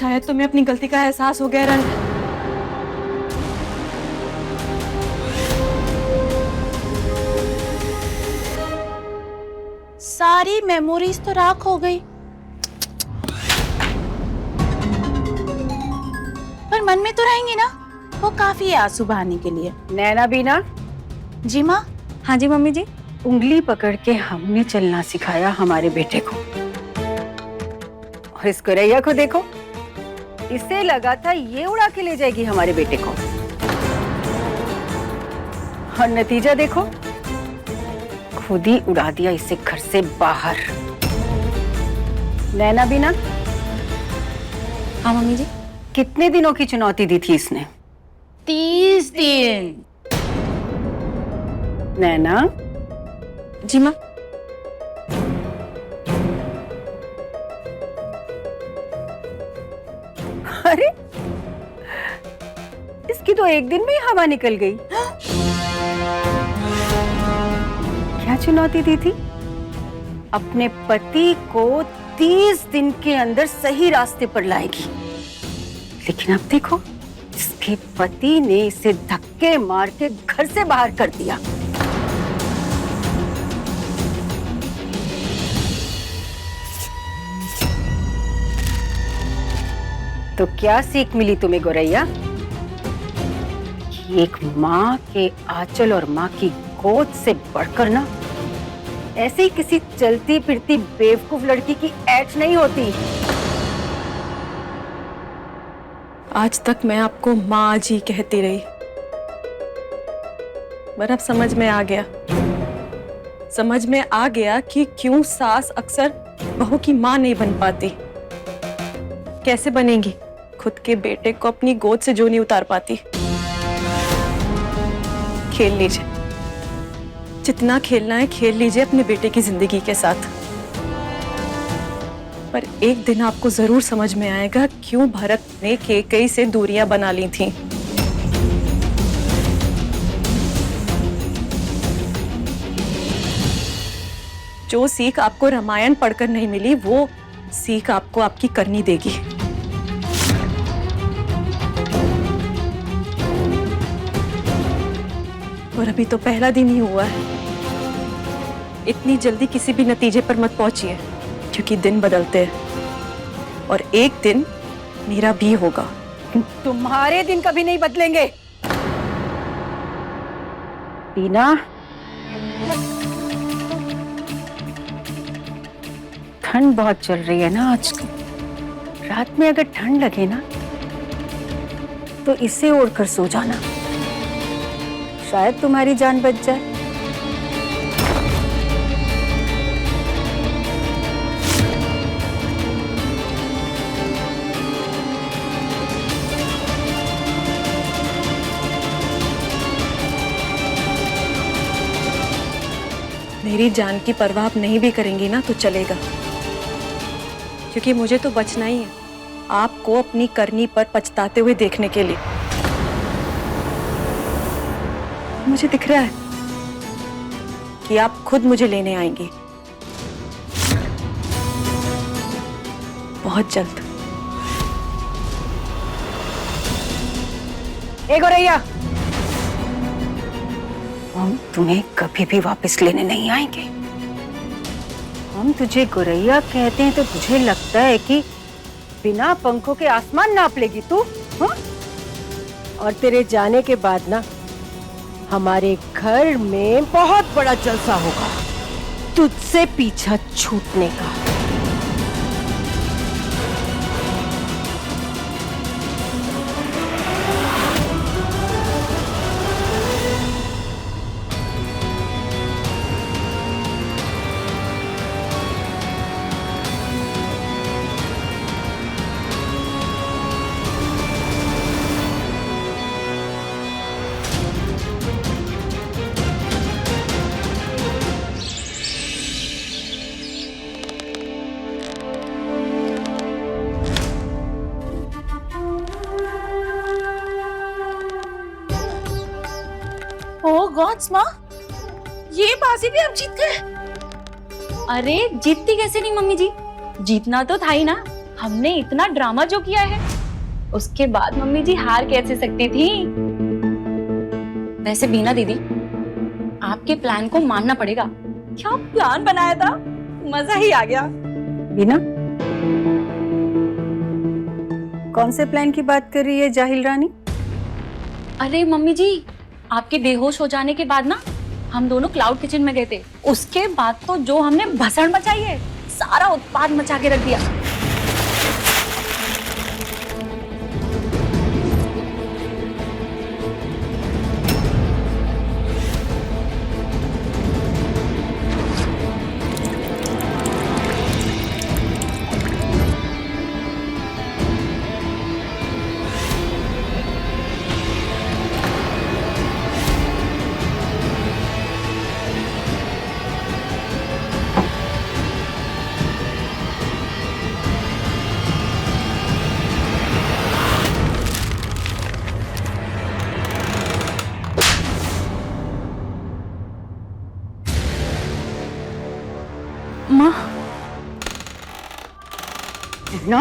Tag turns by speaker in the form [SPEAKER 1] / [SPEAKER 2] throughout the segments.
[SPEAKER 1] शायद तुम्हें अपनी गलती का एहसास हो गया रन।
[SPEAKER 2] सारी मेमोरीज तो राख हो गई, पर मन में तो रहेंगी ना, वो काफी है आंसू बहाने के लिए।
[SPEAKER 3] नैना बीना।
[SPEAKER 2] जी माँ।
[SPEAKER 4] हाँ जी मम्मी जी।
[SPEAKER 3] उंगली पकड़ के हमने चलना सिखाया हमारे बेटे को, और इस गोरैया को देखो, इसे लगा था ये उड़ा के ले जाएगी हमारे बेटे को, और नतीजा देखो, खुद ही उड़ा दिया इसे घर से बाहर। नैना बीना।
[SPEAKER 4] हाँ मम्मी जी।
[SPEAKER 3] कितने दिनों की चुनौती दी थी इसने?
[SPEAKER 2] 30 दिन।
[SPEAKER 3] नैना।
[SPEAKER 4] जी माँ।
[SPEAKER 3] अरे, इसकी तो एक दिन में ही हवा निकल गई। क्या चुनौती दी थी? अपने पति को 30 दिन के अंदर सही रास्ते पर लाएगी। लेकिन अब देखो, इसके पति ने इसे धक्के मार के घर से बाहर कर दिया। तो क्या सीख मिली तुम्हें गोरैया? कि एक माँ के आंचल और माँ की गोद से बढ़कर ना, ऐसी किसी चलती फिरती बेवकूफ लड़की की ऐठ नहीं होती।
[SPEAKER 1] आज तक मैं आपको माँ जी कहती रही, पर अब समझ में आ गया, समझ में आ गया कि क्यों सास अक्सर बहू की माँ नहीं बन पाती। कैसे बनेगी? खुद के बेटे को अपनी गोद से जो नहीं उतार पाती। खेल लीजिए, जितना खेलना है खेल लीजिए अपने बेटे की जिंदगी के साथ, पर एक दिन आपको जरूर समझ में आएगा क्यों भरत ने कैकेयी से दूरियां बना ली थीं। जो सीख आपको रामायण पढ़कर नहीं मिली, वो सीख आपको आपकी करनी देगी। और अभी तो पहला दिन ही हुआ है, इतनी जल्दी किसी भी नतीजे पर मत पहुंचिए, क्योंकि दिन बदलते हैं और एक दिन मेरा भी होगा।
[SPEAKER 3] तुम्हारे दिन कभी नहीं बदलेंगे। बीना, ठंड बहुत चल रही है ना आजकल। रात में अगर ठंड लगे ना, तो इसे ओढ़कर सो जाना, शायद तुम्हारी जान बच जाए।
[SPEAKER 1] मेरी जान की परवाह आप नहीं भी करेंगी ना तो चलेगा, क्योंकि मुझे तो बचना ही है आपको अपनी करनी पर पछताते हुए देखने के लिए। मुझे दिख रहा है कि आप खुद मुझे लेने आएंगी बहुत जल्द।
[SPEAKER 3] ए गोरैया, हम तुम्हें कभी भी वापस लेने नहीं आएंगे। हम तुझे गोरैया कहते हैं तो तुझे लगता है कि बिना पंखों के आसमान नाप लेगी तू? हाँ? और तेरे जाने के बाद ना, हमारे घर में बहुत बड़ा जलसा होगा तुझसे पीछा छूटने का।
[SPEAKER 2] ओह गॉड्स माँ, ये बाजी भी आप जीत गए।
[SPEAKER 4] अरे जीतती कैसे नहीं मम्मी जी, जीतना तो था ही ना। हमने इतना ड्रामा जो किया है, उसके बाद मम्मी जी हार कैसे सकती थी? वैसे बीना दीदी, आपके प्लान को मानना पड़ेगा। क्या प्लान बनाया था, मजा ही आ गया।
[SPEAKER 3] बीना, कौन से प्लान की बात कर रही है जाहिल रानी?
[SPEAKER 4] अरे मम्मी जी, आपके बेहोश हो जाने के बाद ना हम दोनों क्लाउड किचन में गए थे। उसके बाद तो जो हमने भसड़ मचाई है, सारा उत्पाद मचा के रख दिया। माँ,
[SPEAKER 3] ना,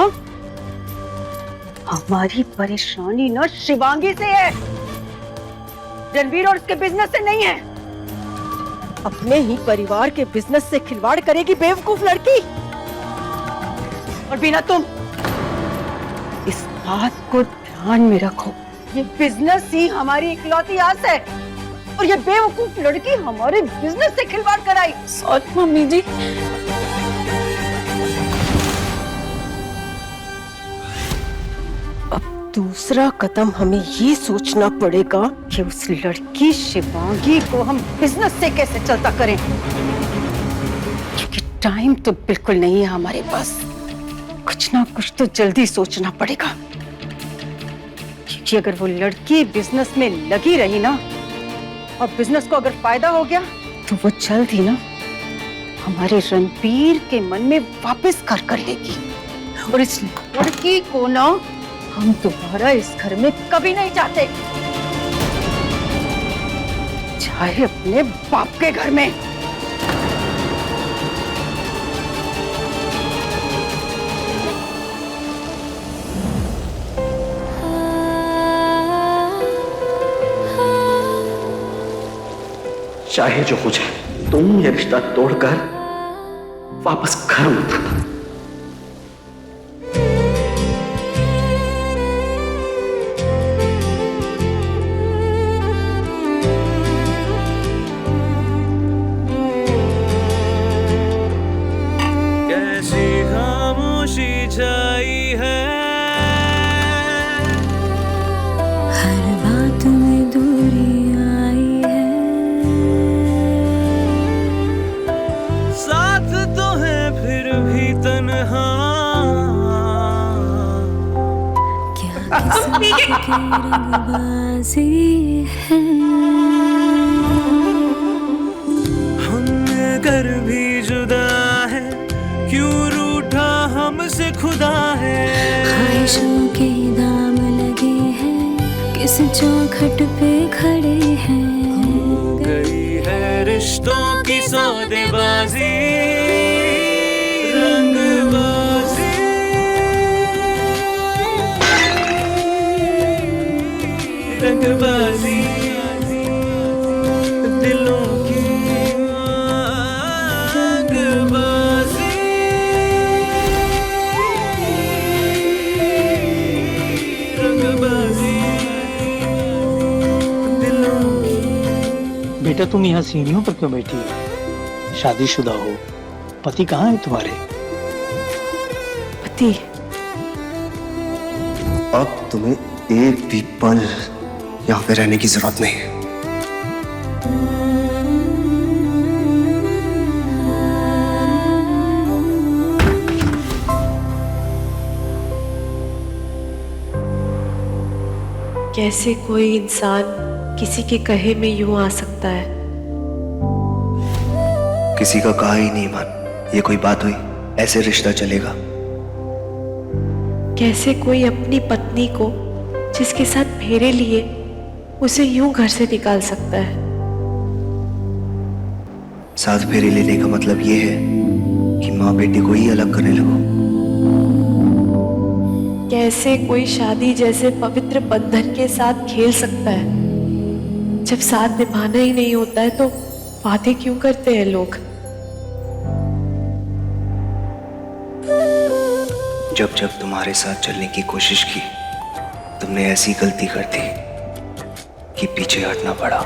[SPEAKER 3] हमारी परेशानी ना शिवांगी से है, रणवीर और उसके बिजनेस से नहीं है।
[SPEAKER 5] अपने ही परिवार के बिजनेस से खिलवाड़ करेगी बेवकूफ लड़की।
[SPEAKER 3] और बिना तुम इस बात को ध्यान में रखो, ये बिजनेस ही हमारी इकलौती आस है और ये बेवकूफ लड़की हमारे बिजनेस से खिलवाड़ कराई।
[SPEAKER 4] सॉरी मम्मी जी।
[SPEAKER 5] दूसरा कदम हमें ये सोचना पड़ेगा
[SPEAKER 3] कि उस लड़की शिवांगी को हम बिजनेस से कैसे चलता करें, क्योंकि टाइम तो बिल्कुल नहीं है हमारे पास। कुछ ना कुछ तो जल्दी सोचना पड़ेगा, क्योंकि अगर वो लड़की बिजनेस में लगी रही ना और बिजनेस को अगर फायदा हो गया तो वो जल्द ही ना हमारे रणबीर के मन में वापस घर कर लेगी। और इस लड़की को ना हम दोबारा इस घर में कभी नहीं चाहते, चाहे अपने बाप के घर में।
[SPEAKER 6] चाहे जो हो जाए, तुम ये रिश्ता तोड़कर वापस घर मत आना।
[SPEAKER 7] कैसी खामोशी छाई है,
[SPEAKER 8] हर बात में दूरी आई है,
[SPEAKER 7] साथ तो है फिर भी तन्हा,
[SPEAKER 8] क्या किसी की रंगबाजी है।
[SPEAKER 7] हमने कर भी जुदा है, क्यों रूठा हमसे खुदा है।
[SPEAKER 8] ख्वाहिशों के दाम लगे हैं, किस चौखट पे खड़े हैं।
[SPEAKER 7] हो गई है रिश्तों की सौदेबाजी, रंगबाजी, रंगबाजी, दिलों की रंगबाजी, रंगबाजी, दिलों की।
[SPEAKER 9] बेटा तुम यहाँ सीढ़ियों पर क्यों बैठी हो? शादीशुदा हो, पति कहाँ है तुम्हारे?
[SPEAKER 5] पति?
[SPEAKER 6] अब तुम्हें एक भी पल यहाँ पे रहने की जरूरत नहीं है।
[SPEAKER 1] कैसे कोई इंसान किसी के कहे में यूं आ सकता है?
[SPEAKER 6] किसी का कहा ही नहीं मान, ये कोई बात हुई? ऐसे रिश्ता चलेगा?
[SPEAKER 1] कैसे कोई अपनी पत्नी को जिसके साथ फेरे लिए उसे यूं घर से निकाल सकता है?
[SPEAKER 6] साथ फेरे लेने का मतलब ये है कि माँ बेटे को ही अलग करने लगो।
[SPEAKER 1] कैसे कोई शादी जैसे पवित्र बंधन के साथ खेल सकता है? जब साथ निभाना ही नहीं होता है तो वादे क्यों करते हैं लोग?
[SPEAKER 6] जब जब तुम्हारे साथ चलने की कोशिश की, तुमने ऐसी गलती कर दी कि पीछे हटना पड़ा।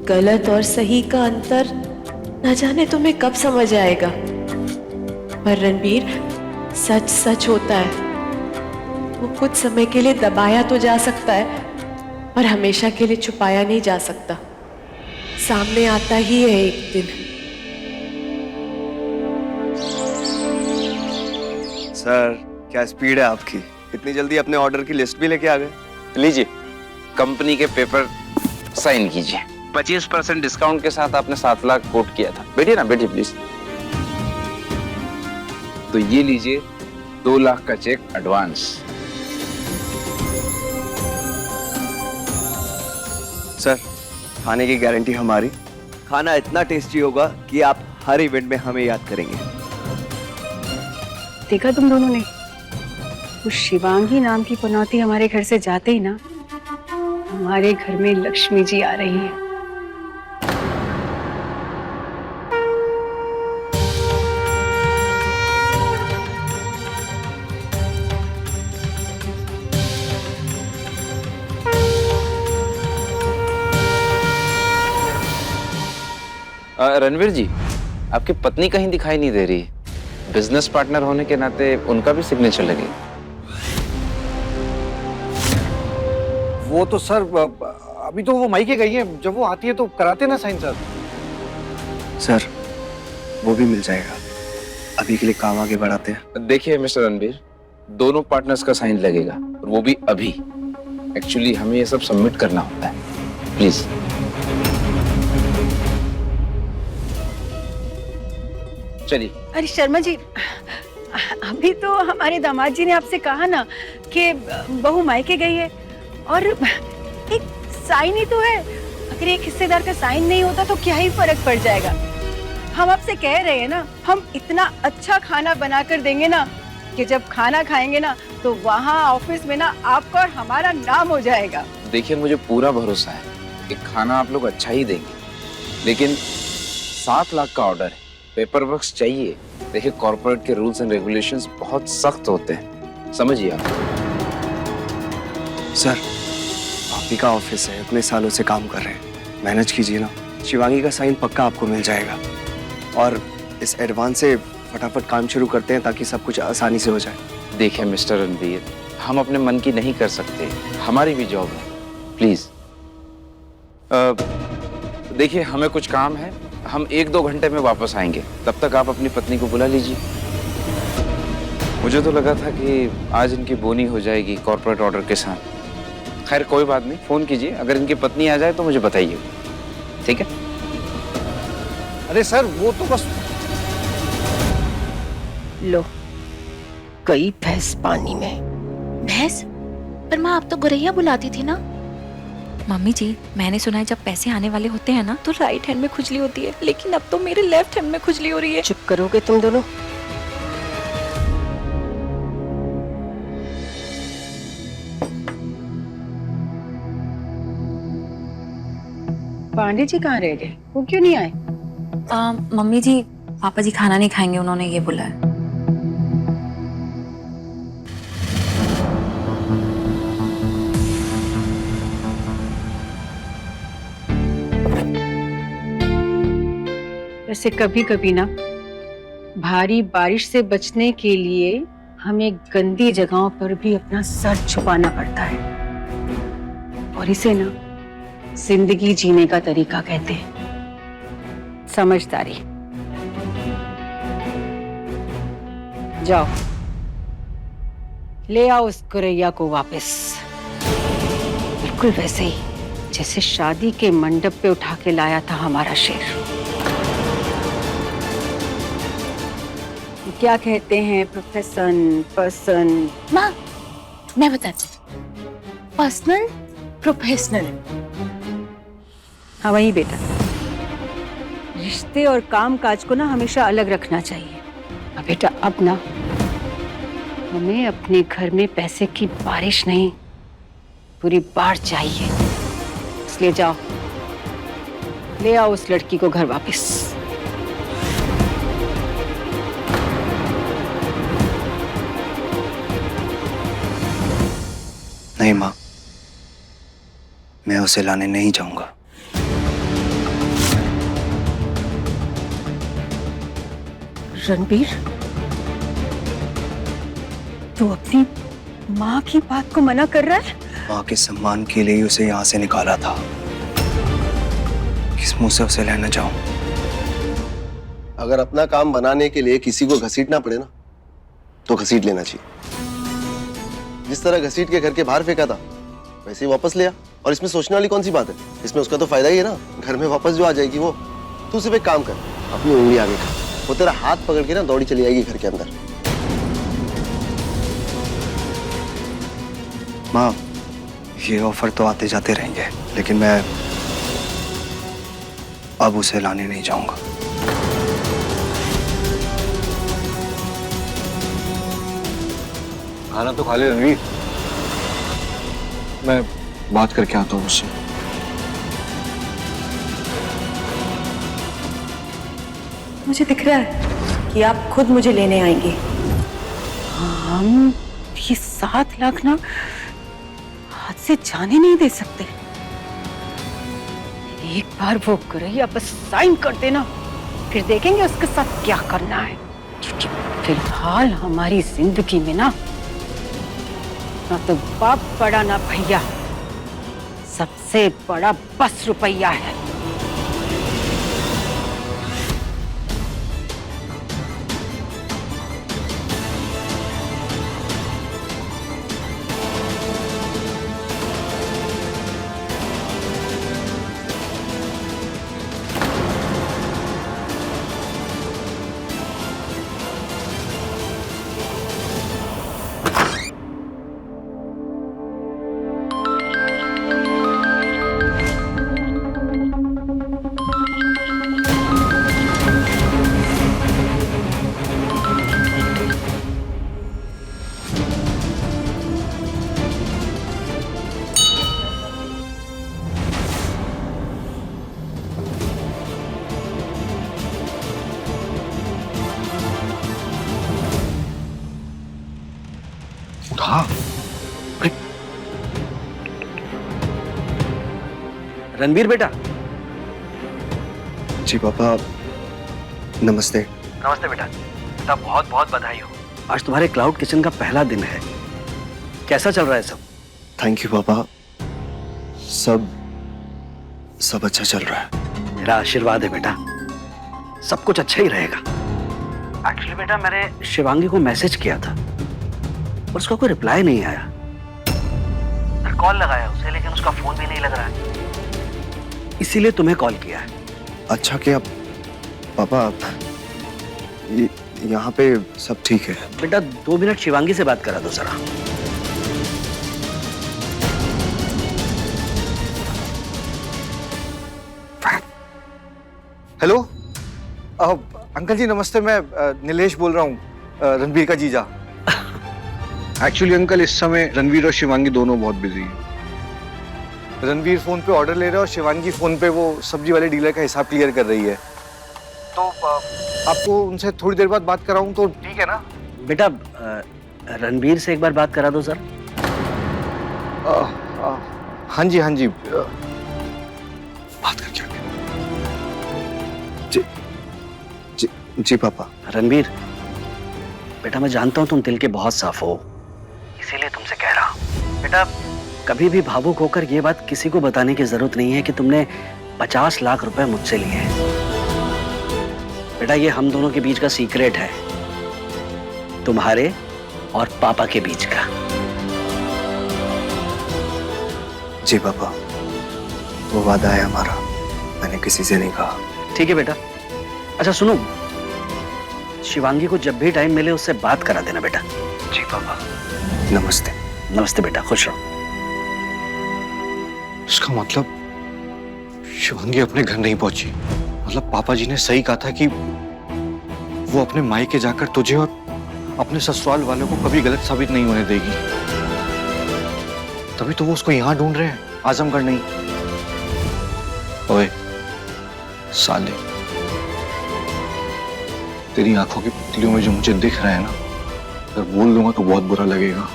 [SPEAKER 1] गलत और सही का अंतर न जाने तुम्हें कब समझ आएगा। पर रणबीर, सच सच होता है। वो कुछ समय के लिए दबाया तो जा सकता है, पर हमेशा के लिए छुपाया नहीं जा सकता। सामने आता ही है एक दिन।
[SPEAKER 6] सर, क्या स्पीड है आपकी? इतनी जल्दी अपने ऑर्डर की लिस्ट भी लेके आ गए।
[SPEAKER 10] लीजिए, कंपनी के पेपर साइन कीजिए। 25% डिस्काउंट के साथ आपने 7 लाख कोट किया था। बैठिए ना, बैठिए प्लीज। तो ये लीजिए 2 लाख का चेक एडवांस।
[SPEAKER 6] सर, खाने की गारंटी हमारी। खाना इतना टेस्टी होगा कि आप हर इवेंट में हमें याद करेंगे।
[SPEAKER 3] देखा तुम दोनों ने, उस शिवांगी नाम की पनौती हमारे घर से जाते ही ना, हमारे घर में लक्ष्मी जी आ रही है।
[SPEAKER 10] रणवीर जी, आपकी पत्नी कहीं दिखाई नहीं दे रही। बिजनेस पार्टनर होने के नाते उनका भी सिग्नेचर लगे।
[SPEAKER 9] वो तो सर अभी तो वो मायके गई है, जब वो आती है तो कराते ना साइन सर।
[SPEAKER 6] सर, वो भी मिल जाएगा। अभी के लिए काम आगे बढ़ाते हैं।
[SPEAKER 10] देखिए मिस्टर रणवीर, दोनों पार्टनर्स का साइन लगेगा, और वो भी अभी। एक्चुअली हमें ये सब सबमिट करना होता है। प्लीज। चलिए।
[SPEAKER 3] अरे शर्मा जी, अभी तो हमारे दामाद जी ने आपसे कहा ना कि बहू मायके गई है, और एक साइन ही तो है। अगर एक हिस्सेदार का साइन नहीं होता तो क्या ही फर्क पड़ जाएगा। हम आपसे कह रहे हैं ना, हम इतना अच्छा खाना बनाकर देंगे ना कि जब खाना खाएंगे ना तो वहाँ ऑफिस में ना आपका और हमारा नाम हो जाएगा।
[SPEAKER 10] देखिए, मुझे पूरा भरोसा है कि खाना आप लोग अच्छा ही देंगे, लेकिन 7 लाख का ऑर्डर है, पेपर वर्क चाहिए। देखिए, कॉर्पोरेट के रूल्स एंड रेगुलेशंस बहुत सख्त होते हैं, समझिए आप।
[SPEAKER 6] सर, भाभी का ऑफिस है, इतने सालों से काम कर रहे हैं, मैनेज कीजिए ना। शिवांगी का साइन पक्का आपको मिल जाएगा, और इस एडवांस से फटाफट काम शुरू करते हैं ताकि सब कुछ आसानी से हो जाए।
[SPEAKER 10] देखिए मिस्टर रणवीर, हम अपने मन की नहीं कर सकते, हमारी भी जॉब है। प्लीज। देखिए, हमें कुछ काम है, हम 1-2 घंटे में वापस आएंगे। तब तक आप अपनी पत्नी को बुला लीजिए। मुझे तो लगा था कि आज इनकी बोनी हो जाएगी कॉर्पोरेट ऑर्डर के साथ। खैर कोई बात नहीं, फोन कीजिए। अगर इनकी पत्नी आ जाए तो मुझे बताइए, ठीक है?
[SPEAKER 9] अरे सर, वो तो बस।
[SPEAKER 5] लो, गई भैंस पानी में।
[SPEAKER 2] भैंस? पर माँ, आप तो गुरैया बुलाती थी ना।
[SPEAKER 4] मम्मी जी, मैंने सुना है जब पैसे आने वाले होते हैं ना तो राइट हैंड में खुजली होती है, लेकिन अब तो मेरे लेफ्ट हैंड में खुजली हो रही है।
[SPEAKER 5] चुप करोगे तुम दोनों?
[SPEAKER 3] पांडे जी कहाँ रह गए? वो क्यों नहीं आए?
[SPEAKER 4] मम्मी जी, पापा जी खाना नहीं खाएंगे, उन्होंने ये बोला है।
[SPEAKER 3] वैसे कभी कभी ना भारी बारिश से बचने के लिए हमें गंदी जगहों पर भी अपना सर छुपाना पड़ता है, और इसे ना जिंदगी जीने का तरीका कहते हैं। समझदारी। जाओ, ले आओ उस गुरैया को वापस, बिल्कुल वैसे ही जैसे शादी के मंडप पे उठा के लाया था हमारा शेर। क्या कहते हैं? Profession, person.
[SPEAKER 2] माँ, मैं बताती हूँ। Personal, professional.
[SPEAKER 3] हाँ वही बेटा। रिश्ते और काम काज को ना हमेशा अलग रखना चाहिए। अब बेटा अब ना हमें अपने घर में पैसे की बारिश नहीं, पूरी बाढ़ चाहिए। इसलिए जाओ, ले आओ उस लड़की को घर वापस।
[SPEAKER 6] नहीं माँ, मैं उसे लाने नहीं जाऊंगा।
[SPEAKER 3] रणबीर, तू अपनी माँ की बात को मना कर रहा है?
[SPEAKER 6] माँ के सम्मान के लिए ही उसे यहाँ से निकाला था। किस मुंह से उसे लेने जाऊं?
[SPEAKER 11] अगर अपना काम बनाने के लिए किसी को घसीटना पड़े ना, तो घसीट लेना चाहिए। जिस तरह घसीट के घर के बाहर फेंका था, वैसे ही वापस लिया। और इसमें सोचने वाली कौन सी बात है? इसमें उसका तो फायदा ही है ना, घर में वापस जो आ जाएगी वो। तू सिर्फ एक काम कर, अपनी उंगली आगे कर, वो तेरा हाथ पकड़ के ना दौड़ी चली आएगी घर के अंदर।
[SPEAKER 6] माँ, ये ऑफर तो आते जाते रहेंगे, लेकिन मैं अब उसे लाने नहीं जाऊंगा।
[SPEAKER 9] खाना तो खा ले रणवीर, मैं बात करके आता हूँ उससे।
[SPEAKER 1] मुझे दिख रहा है कि आप खुद मुझे लेने आएंगे।
[SPEAKER 3] हम ये 7 लाख ना हाथ से जाने नहीं दे सकते। एक बार वो गुरैया बस साइन कर देना, फिर देखेंगे उसके साथ क्या करना है। क्योंकि फिलहाल हमारी जिंदगी में ना तो बाप बड़ा ना भैया, सबसे बड़ा बस रुपया है।
[SPEAKER 9] हाँ,
[SPEAKER 12] रणबीर बेटा।
[SPEAKER 6] जी पापा, नमस्ते।
[SPEAKER 12] नमस्ते बेटा। बेटा बहुत बहुत बधाई हो, आज तुम्हारे क्लाउड किचन का पहला दिन है। कैसा चल रहा है सब?
[SPEAKER 6] थैंक यू पापा, सब अच्छा चल रहा है।
[SPEAKER 12] मेरा आशीर्वाद है बेटा, सब कुछ अच्छा ही रहेगा। एक्चुअली बेटा मैंने शिवांगी को मैसेज किया था और उसका कोई रिप्लाई नहीं आया। फिर कॉल लगाया उसे, लेकिन उसका फोन भी नहीं लग रहा है, इसीलिए तुम्हें कॉल किया है।
[SPEAKER 6] अच्छा किया पापा, यहाँ पे सब ठीक है।
[SPEAKER 12] बेटा 2 मिनट शिवांगी से बात करा दो जरा।
[SPEAKER 9] हेलो अंकल जी नमस्ते, मैं नीलेश बोल रहा हूँ, रणबीर का जीजा। एक्चुअली अंकल इस समय रणबीर और शिवांगी दोनों बहुत बिजी हैं। रणबीर फोन पे ऑर्डर ले रहा है और शिवांगी फोन पे वो सब्जी वाले डीलर का हिसाब क्लियर कर रही है। तो आपको उनसे थोड़ी देर बाद बात कराऊं तो ठीक है ना?
[SPEAKER 12] बेटा रणबीर से एक बार बात करा दो सर।
[SPEAKER 9] हाँ जी बात करके आगे।
[SPEAKER 6] जी पापा।
[SPEAKER 12] रणबीर बेटा मैं जानता हूँ तुम दिल के बहुत साफ हो, इसीलिए तुमसे कह रहा हूँ। बेटा कभी भी भावुक होकर ये बात किसी को बताने की जरूरत नहीं है कि तुमने 50 लाख रुपए मुझसे लिए हैं। बेटा ये हम दोनों के बीच का सीक्रेट है, तुम्हारे और पापा के बीच का।
[SPEAKER 6] जी पापा, वो वादा है हमारा, मैंने किसी से नहीं कहा।
[SPEAKER 12] ठीक है बेटा। अच्छा सुनो, शिवांगी को जब भी टाइम मिले उससे बात करा देना बेटा।
[SPEAKER 6] जी पापा। नमस्ते।
[SPEAKER 12] नमस्ते बेटा, खुश रहो।
[SPEAKER 9] इसका मतलब शिवांगी अपने घर नहीं पहुंची, मतलब पापा जी ने सही कहा था कि वो अपने मायके जाकर तुझे और अपने ससुराल वालों को कभी गलत साबित नहीं होने देगी। तभी तो वो उसको यहाँ ढूंढ रहे हैं, आजमगढ़ नहीं। ओए साले, तेरी आंखों की पुतलियों में जो मुझे दिख रहा है ना, अगर बोल दूंगा तो बहुत बुरा लगेगा,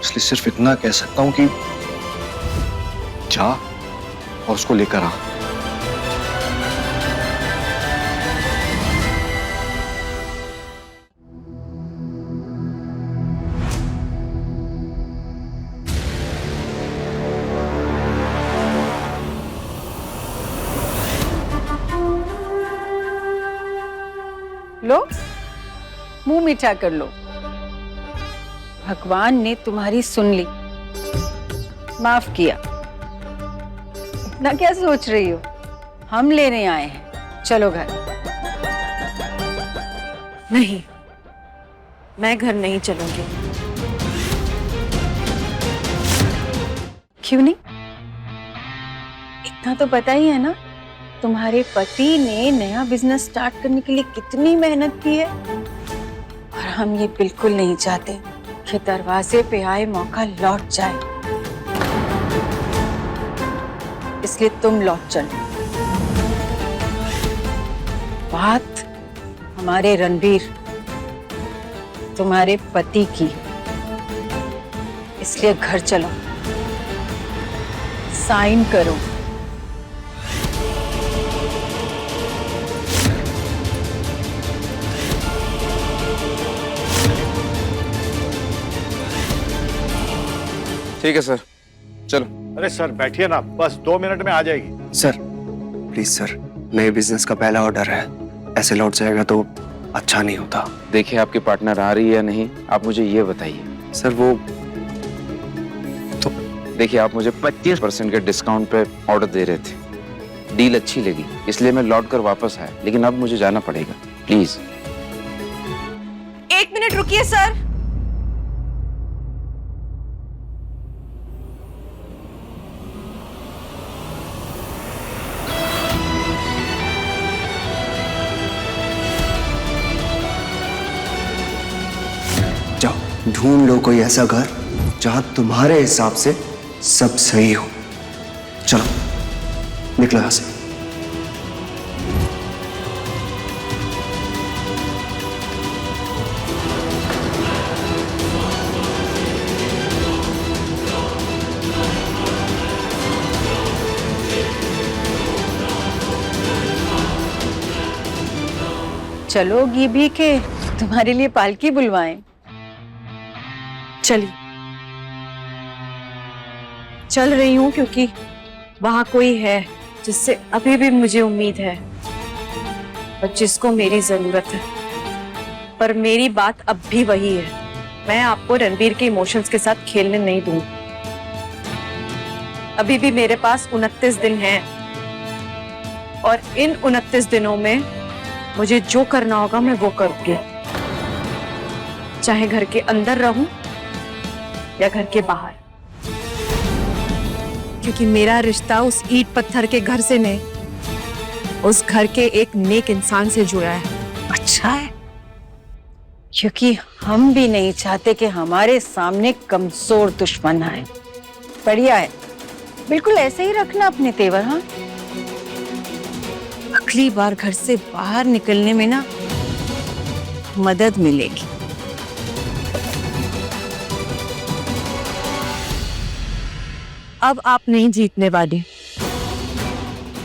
[SPEAKER 9] इसलिए सिर्फ इतना कह सकता हूं कि जा और उसको लेकर आ।
[SPEAKER 3] लो, मुंह मीठा कर लो। भगवान ने तुम्हारी सुन ली, माफ किया। इतना क्या सोच रही हो? हम लेने आए हैं, चलो घर।
[SPEAKER 1] नहीं, मैं घर नहीं चलूंगी।
[SPEAKER 3] क्यों नहीं? इतना तो पता ही है ना, तुम्हारे पति ने नया बिजनेस स्टार्ट करने के लिए कितनी मेहनत की है, और हम ये बिल्कुल नहीं चाहते कि दरवाजे पे आए मौका लौट जाए, इसलिए तुम लौट चलो। बात हमारे रणबीर, तुम्हारे पति की, इसलिए घर चलो, साइन करो।
[SPEAKER 10] ठीक है सर, चलो।
[SPEAKER 9] अरे सर बैठिए ना, बस 2 मिनट में आ जाएगी।
[SPEAKER 6] सर प्लीज सर, नए बिजनेस का पहला ऑर्डर है, ऐसे लौट जाएगा तो अच्छा नहीं होता।
[SPEAKER 10] देखिए आपकी पार्टनर आ रही है या नहीं, आप मुझे ये बताइए।
[SPEAKER 6] सर वो
[SPEAKER 10] तो देखिए, आप मुझे 25% के डिस्काउंट पे ऑर्डर दे रहे थे, डील अच्छी लगी, इसलिए मैं लौट कर वापस आया, लेकिन अब मुझे जाना पड़ेगा, प्लीज।
[SPEAKER 1] 1 मिनट रुकिए सर।
[SPEAKER 6] जाओ ढूंढ लो कोई ऐसा घर जहां तुम्हारे हिसाब से सब सही हो। चलो निकलो यहां से।
[SPEAKER 3] चलोगी भी के तुम्हारे लिए पालकी बुलवाएं?
[SPEAKER 1] चलिए, चल रही हूं क्योंकि वहां कोई है जिससे अभी भी मुझे उम्मीद है और जिसको मेरी जरूरत है। पर मेरी बात अब भी वही है, मैं आपको रणबीर के इमोशंस के साथ खेलने नहीं दूंगी। अभी भी मेरे पास 29 दिन हैं और इन 29 दिनों में मुझे जो करना होगा मैं वो करूंगी, चाहे घर के अंदर रहूं या घर के बाहर, क्योंकि मेरा रिश्ता उस ईंट पत्थर के घर से नहीं, उस घर के एक नेक इंसान से जुड़ा है।
[SPEAKER 3] अच्छा है, क्योंकि हम भी नहीं चाहते कि हमारे सामने कमजोर दुश्मन आए। बढ़िया है, बिल्कुल ऐसे ही रखना अपने तेवर। हाँ,
[SPEAKER 1] अगली बार घर से बाहर निकलने में ना मदद मिलेगी। अब आप नहीं जीतने वाले,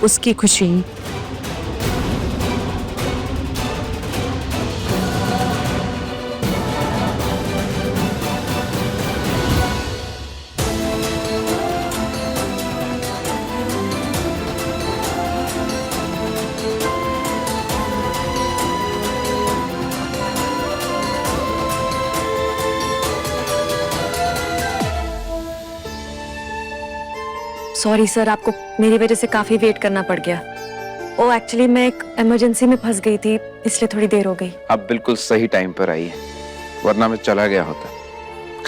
[SPEAKER 1] उसकी खुशी। सॉरी सर, आपको मेरी वजह से काफी वेट करना पड़ गया। ओ एक्चुअली मैं एक इमरजेंसी में फंस गई थी, इसलिए थोड़ी देर हो गई।
[SPEAKER 10] आप बिल्कुल सही टाइम पर आई है, वरना मैं चला गया होता।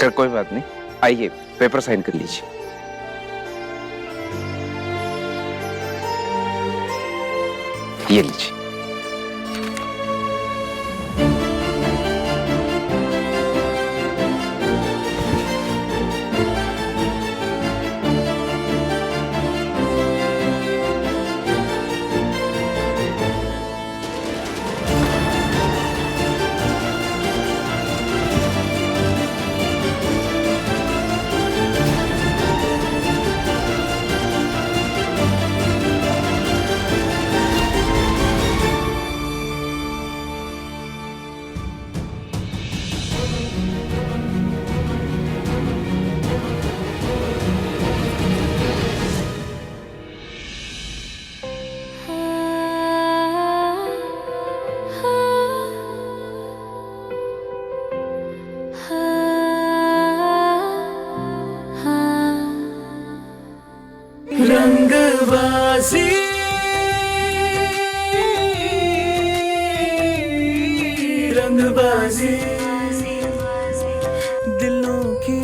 [SPEAKER 10] खैर कोई बात नहीं, आइए पेपर साइन कर लीजिए। ये लीजिए।
[SPEAKER 7] रंगबाजी रंगबाजी दिलों की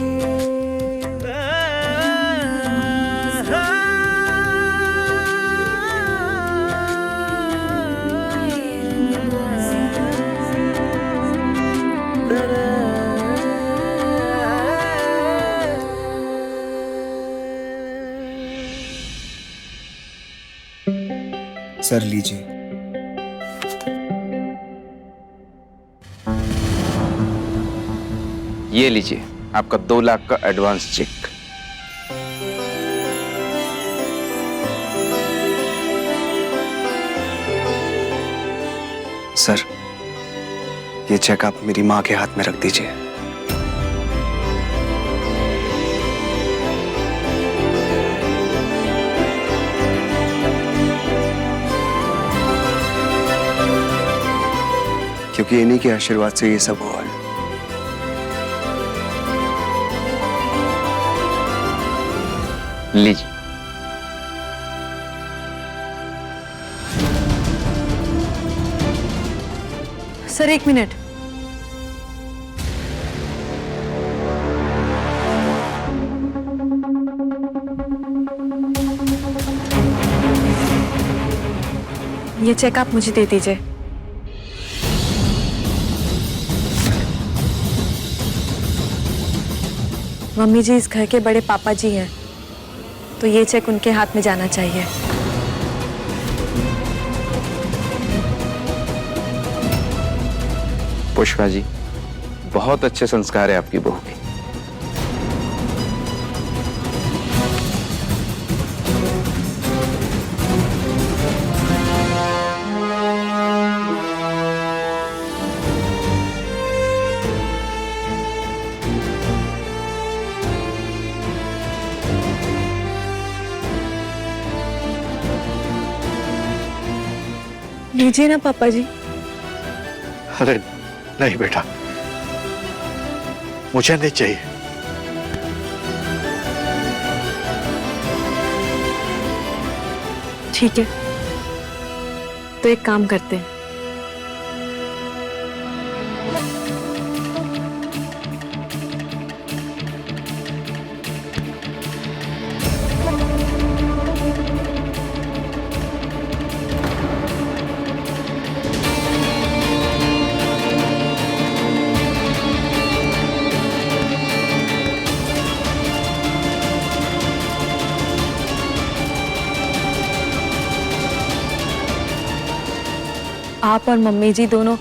[SPEAKER 6] सर लीजिए।
[SPEAKER 10] ये लीजिए आपका 2 लाख का एडवांस चेक।
[SPEAKER 6] सर ये चेक आप मेरी माँ के हाथ में रख दीजिए। क्योंकि इन्हीं के आशीर्वाद से ये सब हुआ है।
[SPEAKER 10] लीजिए।
[SPEAKER 1] Sir 1 minute. ये चेक आप मुझे दे दीजिए। मम्मी जी इस घर के बड़े पापा जी हैं, तो ये चेक उनके हाथ में जाना चाहिए।
[SPEAKER 10] पुष्पा जी, बहुत अच्छे संस्कार है आपकी बहू के।
[SPEAKER 1] लीजिए ना पापा जी।
[SPEAKER 9] अरे नहीं बेटा, मुझे नहीं चाहिए।
[SPEAKER 1] ठीक है, तो एक काम करते हैं। आप और मम्मी जी दोनों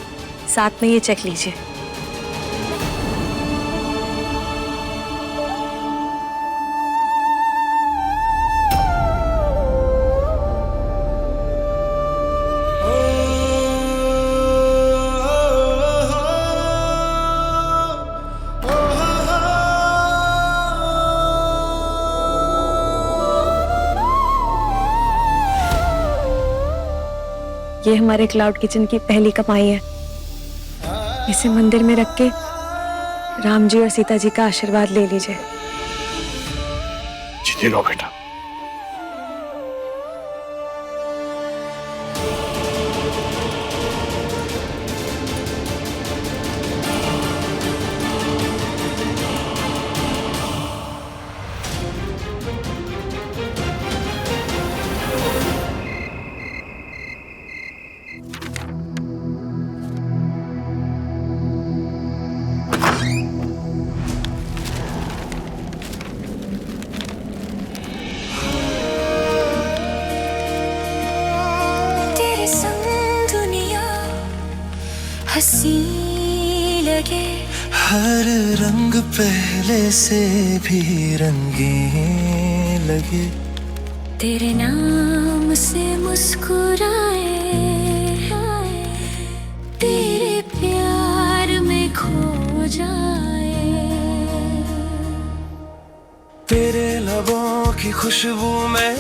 [SPEAKER 1] साथ में ये चेक लीजिए। ये हमारे क्लाउड किचन की पहली कमाई है। इसे मंदिर में रख के राम जी और सीता जी का आशीर्वाद ले लीजिए।
[SPEAKER 9] जीते रहो बेटा।
[SPEAKER 8] लगे,
[SPEAKER 7] हर रंग पहले से भी रंगीन लगे,
[SPEAKER 8] तेरे नाम से मुस्कुराए, तेरे प्यार में खो जाए,
[SPEAKER 7] तेरे लबों की खुशबू में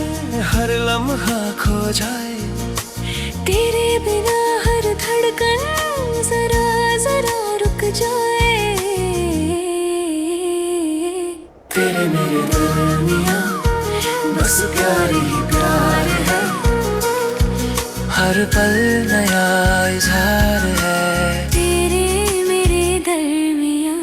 [SPEAKER 7] हर लम्हा खो जाए,
[SPEAKER 8] तेरे बिना हर धड़कन जरा जरा रुक जाए,
[SPEAKER 7] तेरे मेरे दरमियां बस प्यार ही प्यार है, हर पल नया इजहार है,
[SPEAKER 8] तेरे मेरे दरमियां।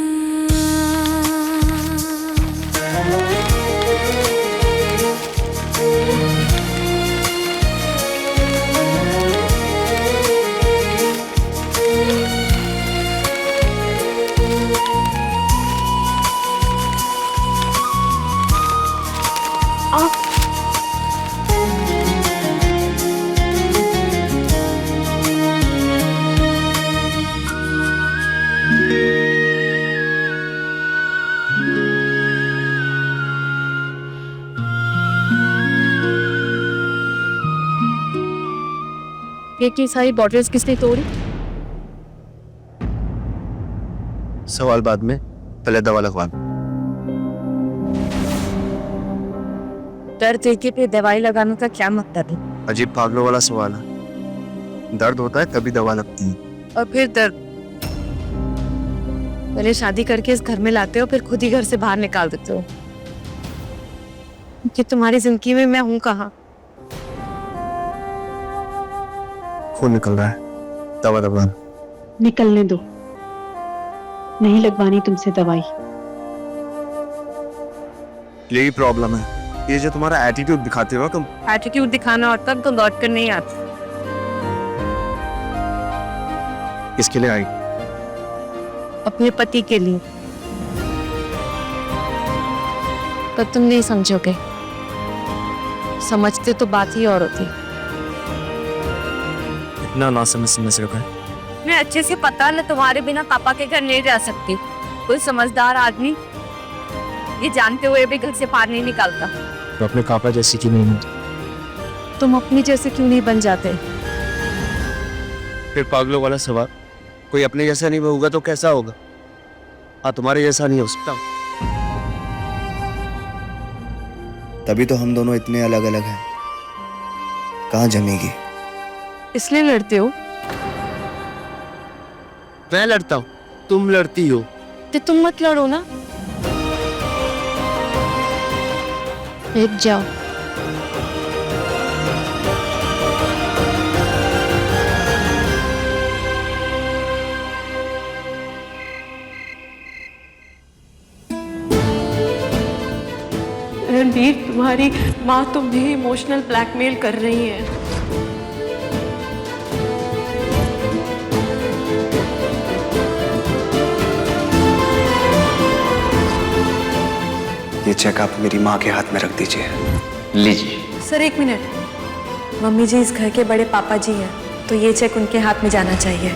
[SPEAKER 2] ये सारी बॉटल्स किसने तोड़ी?
[SPEAKER 6] सवाल बाद में, पहले दवा लगवा।
[SPEAKER 2] दर्द देखे पे दवाई लगाने का क्या मतलब है?
[SPEAKER 6] अजीब पागलों वाला सवाल है। दर्द होता है तभी दवा लगती है।
[SPEAKER 2] और फिर दर्द पहले शादी करके इस घर में लाते हो, फिर खुद ही घर से बाहर निकाल देते हो। कि तुम्हारी जिंदगी में मैं हूं कहाँ?
[SPEAKER 6] खून निकल रहा है, दवा दवा।
[SPEAKER 13] निकलने दो, नहीं लगवानी तुमसे दवाई।
[SPEAKER 6] यही प्रॉब्लम है, ये जो तुम्हारा एटीट्यूड दिखाते हो तुम।
[SPEAKER 2] एटीट्यूड दिखाना होता तो लौट कर नहीं आती।
[SPEAKER 6] किसके लिए आई?
[SPEAKER 2] अपने पति के लिए। पर तुम नहीं समझोगे, समझते तो बात ही और होती।
[SPEAKER 6] इतना ना समझ रखा है।
[SPEAKER 2] मैं अच्छे से पता न तुम्हारे बिना पापा के घर नहीं रह सकती। कोई समझदार आदमी ये जानते हुए भी घर से बाहर नहीं निकालता।
[SPEAKER 6] तो अपने पापा जैसी क्यों नहीं होती?
[SPEAKER 2] तुम अपनी जैसे क्यों नहीं बन जाते?
[SPEAKER 6] फिर पागलों वाला सवाल, कोई अपने जैसा नहीं होगा तो कैसा होगा? हाँ, तुम्हारे जैसा नहीं हो सकता।
[SPEAKER 11] तभी तो हम दोनों इतने अलग अलग हैं। कहाँ जमेगी?
[SPEAKER 2] इसलिए लड़ते हो?
[SPEAKER 6] मैं लड़ता हूँ, तुम लड़ती हो।
[SPEAKER 2] तो तुम मत लड़ो ना, रुक जाओ।
[SPEAKER 1] रणबीर, तुम्हारी माँ तुम्हें इमोशनल ब्लैकमेल कर रही है।
[SPEAKER 6] ये चेक आप मेरी माँ के हाथ में रख दीजिए।
[SPEAKER 10] लीजिए।
[SPEAKER 1] सर एक मिनट, मम्मी जी इस घर के बड़े पापा जी हैं, तो ये चेक उनके हाथ में जाना चाहिए।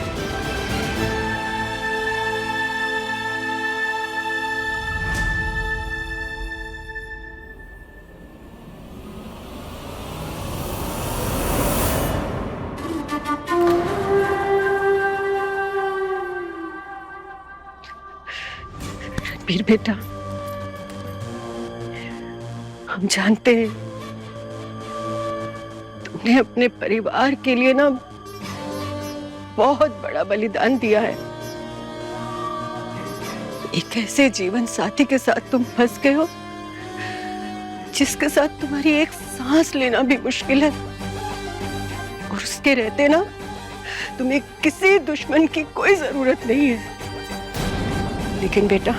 [SPEAKER 5] रणबीर बेटा, हम जानते हैं तुमने अपने परिवार के लिए ना बहुत बड़ा बलिदान दिया है। एक ऐसे जीवन साथी के साथ तुम फंस गए हो जिसके साथ तुम्हारी एक सांस लेना भी मुश्किल है, और उसके रहते ना तुम्हें किसी दुश्मन की कोई जरूरत नहीं है। लेकिन बेटा,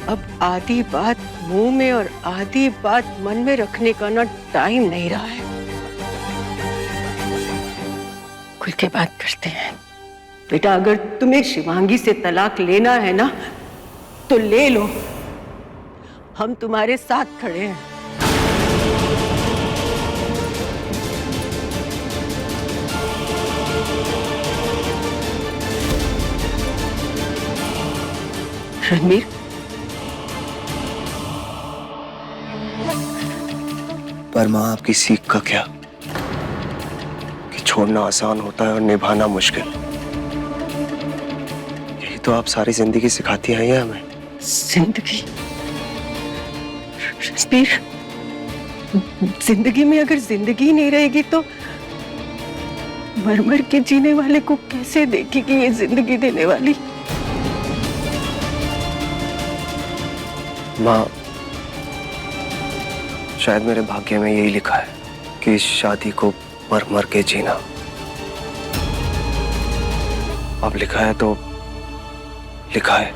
[SPEAKER 5] अब आधी बात मुंह में और आधी बात मन में रखने का ना टाइम नहीं रहा है। खुल के बात करते हैं। बेटा, अगर तुम्हें शिवांगी से तलाक लेना है ना तो ले लो, हम तुम्हारे साथ खड़े हैं। रणबीर,
[SPEAKER 6] पर माँ आपकी सीख का क्या कि छोड़ना आसान होता है और निभाना मुश्किल। यही तो आप सारी जिंदगी सिखाती आई हैं हमें।
[SPEAKER 5] जिंदगी? रणबीर, जिंदगी में अगर जिंदगी नहीं रहेगी तो मर मर के जीने वाले को कैसे देखेगी ये जिंदगी देने वाली?
[SPEAKER 6] माँ, शायद मेरे भाग्य में यही लिखा है कि इस शादी को मर मर के जीना। अब लिखा है तो लिखा है,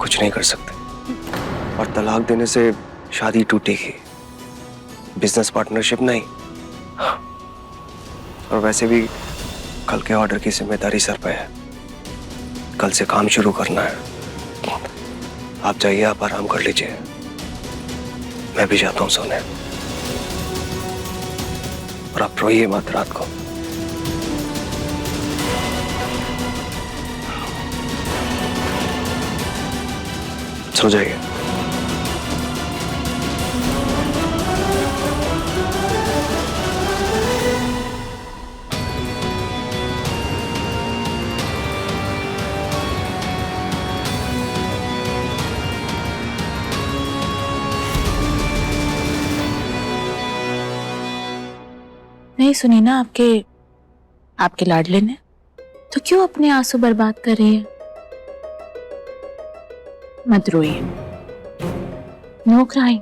[SPEAKER 6] कुछ नहीं कर सकते। और तलाक देने से शादी टूटेगी, बिजनेस पार्टनरशिप नहीं। और वैसे भी कल के ऑर्डर की जिम्मेदारी सर पे है, कल से काम शुरू करना है। आप जाइए, आप आराम कर लीजिए, मैं भी जाता हूँ सोने। और आप रोइए मत रात को। सो जाइए।
[SPEAKER 4] नहीं सुनी ना आपके लाडले ने, तो क्यों अपने आंसू बर्बाद कर रही है? मत रोइए, नो क्राइंग,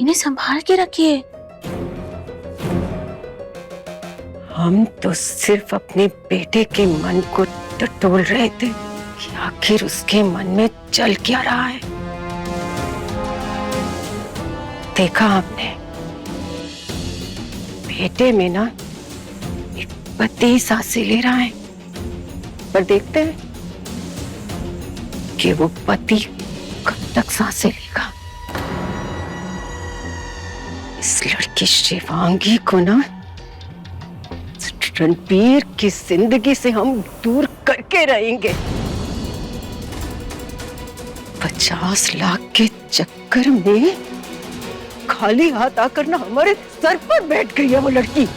[SPEAKER 4] इन्हें संभाल के रखिए।
[SPEAKER 5] हम तो सिर्फ अपने बेटे के मन को टटोल रहे थे कि आखिर उसके मन में चल क्या रहा है। देखा आपने, बेटे में ना एक पति सांसें ले रहा है, पर देखते हैं कि वो पति कब तक सांसें लेगा। इस लड़की शिवांगी को ना रणबीर की जिंदगी से हम दूर करके रहेंगे। 50 लाख के चक्कर में खाली हाथ आकर ना हमारे सर पर बैठ गई है वो लड़की।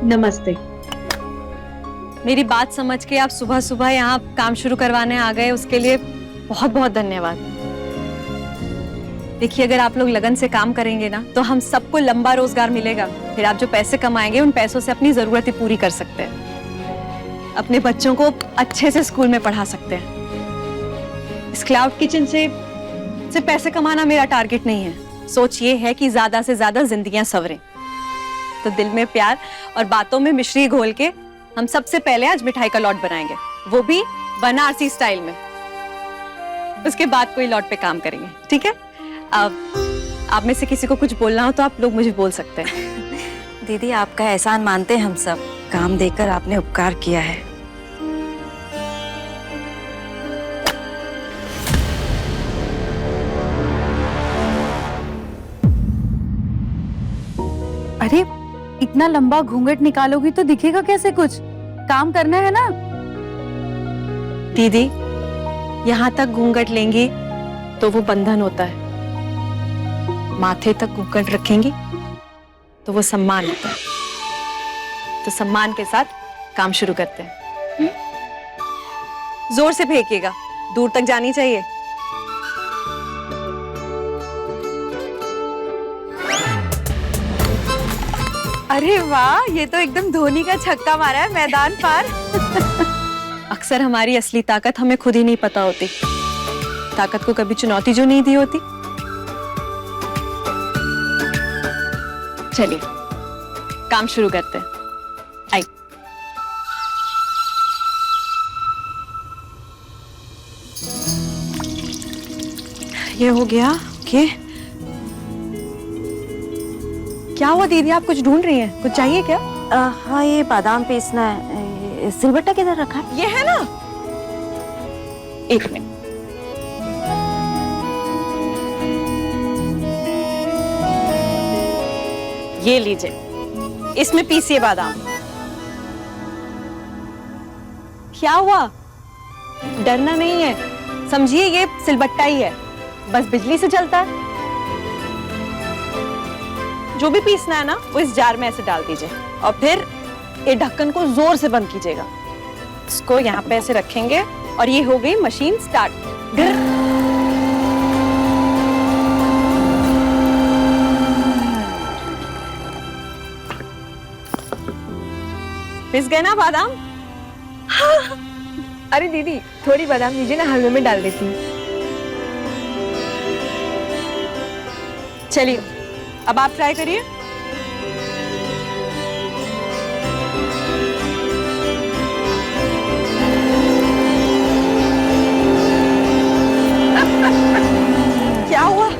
[SPEAKER 13] नमस्ते।
[SPEAKER 1] मेरी बात समझ के आप सुबह सुबह यहाँ काम शुरू करवाने आ गए, उसके लिए बहुत बहुत धन्यवाद। देखिए, अगर आप लोग लगन से काम करेंगे ना तो हम सबको लंबा रोजगार मिलेगा। फिर आप जो पैसे कमाएंगे उन पैसों से अपनी जरूरतें पूरी कर सकते हैं, अपने बच्चों को अच्छे से स्कूल में पढ़ा सकते हैं। इस क्लाउड किचन से सिर्फ पैसे कमाना मेरा टारगेट नहीं है। सोच ये है कि ज्यादा से ज्यादा जिंदगियां संवरें। तो दिल में प्यार और बातों में मिश्री घोल के हम सबसे पहले आज मिठाई का लॉट बनाएंगे, वो भी बनारसी स्टाइल में। उसके बाद कोई लॉट पे काम करेंगे, ठीक है? अब आप में से किसी को कुछ बोलना हो तो आप लोग मुझे बोल सकते हैं।
[SPEAKER 2] दीदी, आपका एहसान मानते हैं हम सब। काम देकर आपने उपकार किया है।
[SPEAKER 4] अरे इतना लंबा घूंघट निकालोगी तो दिखेगा कैसे कुछ? काम करना है ना।
[SPEAKER 1] दीदी, यहाँ तक घूंघट लेंगी तो वो बंधन होता है, माथे तक घूंघट रखेंगी तो वो सम्मान होता है। तो सम्मान के साथ काम शुरू करते हैं। जोर से फेंकिएगा, दूर तक जानी चाहिए।
[SPEAKER 2] अरे वाह, ये तो एकदम धोनी का छक्का मारा है मैदान पार।
[SPEAKER 1] अक्सर हमारी असली ताकत हमें खुद ही नहीं पता होती। ताकत को कभी चुनौती जो नहीं दी होती। चलिए काम शुरू करते हैं। आई। ये हो गया। ओके, क्या हुआ दीदी, आप कुछ ढूंढ रही हैं? कुछ चाहिए क्या?
[SPEAKER 2] हाँ, ये बादाम पीसना है,
[SPEAKER 3] सिलबट्टा किधर रखा है?
[SPEAKER 1] ये है ना, एक मिनट। ये लीजिए, इसमें पीसिए बादाम। क्या हुआ? डरना नहीं है, समझिए ये सिलबट्टा ही है, बस बिजली से चलता है। जो भी पीसना है ना वो इस जार में ऐसे डाल दीजिए और फिर ये ढक्कन को जोर से बंद कीजिएगा। इसको यहाँ पे ऐसे रखेंगे और ये हो गई मशीन स्टार्ट। पिस गए ना बादाम?
[SPEAKER 2] अरे दीदी, थोड़ी बादाम दीजिए ना, हलवे में डाल देती हूँ।
[SPEAKER 1] चलिए अब आप ट्राई करिए। क्या हुआ?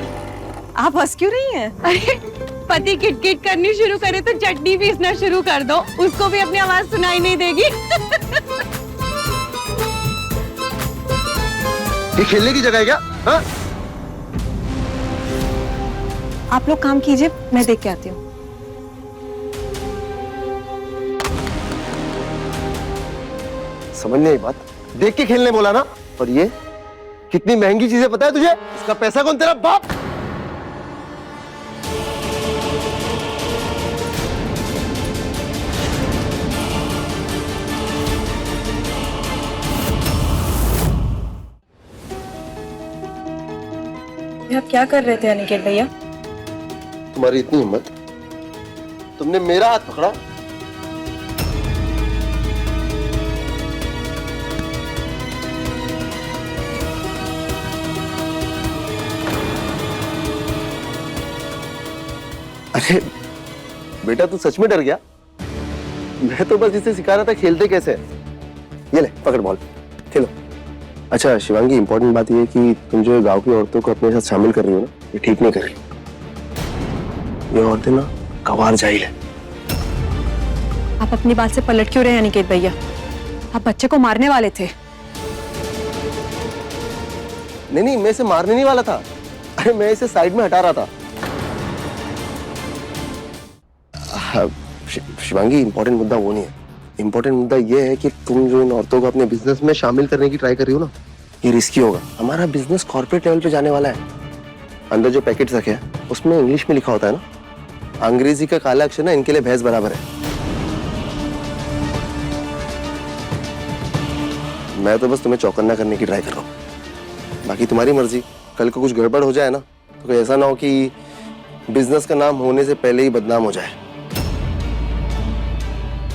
[SPEAKER 1] आप हंस क्यों रही हैं?
[SPEAKER 5] अरे पति किटकिट करनी शुरू करे तो चटनी पीसना शुरू कर दो, उसको भी अपनी आवाज सुनाई नहीं देगी।
[SPEAKER 11] ये खेलने की जगह है क्या? हाँ?
[SPEAKER 1] आप लोग काम कीजिए, मैं देख के आती हूँ।
[SPEAKER 11] समझ नहीं आई बात। देख के खेलने बोला ना। और ये कितनी महंगी चीजें पता है तुझे? इसका पैसा कौन? तेरा बाप।
[SPEAKER 1] आप क्या कर रहे थे अनिकेत भैया?
[SPEAKER 11] तुम्हारी इतनी हिम्मत, तुमने मेरा हाथ पकड़ा। अरे बेटा, तू सच में डर गया? मैं तो बस इसे सिखा रहा था खेलते कैसे। ये ले पकड़ बॉल, खेलो। अच्छा शिवांगी, इंपॉर्टेंट बात ये है कि तुम जो गांव की औरतों को अपने साथ शामिल कर रही हो ना, ये ठीक नहीं कर रही। ये औरतें ना गंवार जाहिल है।
[SPEAKER 1] आप अपनी बात से पलट क्यों रहे अनिकेत भैया? आप बच्चे को मारने वाले थे।
[SPEAKER 11] नहीं नहीं, मैं इसे मारने नहीं वाला था। अरे मैं इसे साइड में हटा रहा था। शिवांगी, इंपॉर्टेंट मुद्दा वो नहीं है। इंपॉर्टेंट मुद्दा ये है कि तुम जो इन औरतों को अपने बिजनेस में शामिल करने की ट्राई कर रही हो ना, ये रिस्की होगा। हमारा बिजनेस कॉर्पोरेट लेवल पे जाने वाला है। अंदर जो पैकेट्स रखे हैं उसमें इंग्लिश में लिखा होता है ना, अंग्रेजी का काला अक्षर ना इनके लिए भैंस बराबर है। मैं तो बस तुम्हें चौकन्ना करने की ट्राई कर रहा हूँ, बाकी तुम्हारी मर्जी। कल को कुछ गड़बड़ हो जाए ना तो कोई ऐसा ना हो कि बिजनेस का नाम होने से पहले ही बदनाम हो जाए।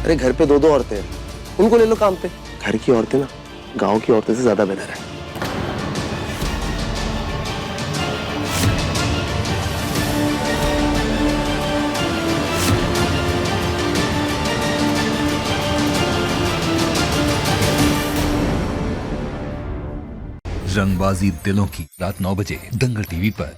[SPEAKER 11] अरे घर पे 2 औरतें हैं, उनको ले लो काम पे। घर की औरतें ना गांव की औरतें से ज्यादा बेहतर है।
[SPEAKER 14] रंगबाजी दिलों की, रात 9 बजे दंगल टीवी पर।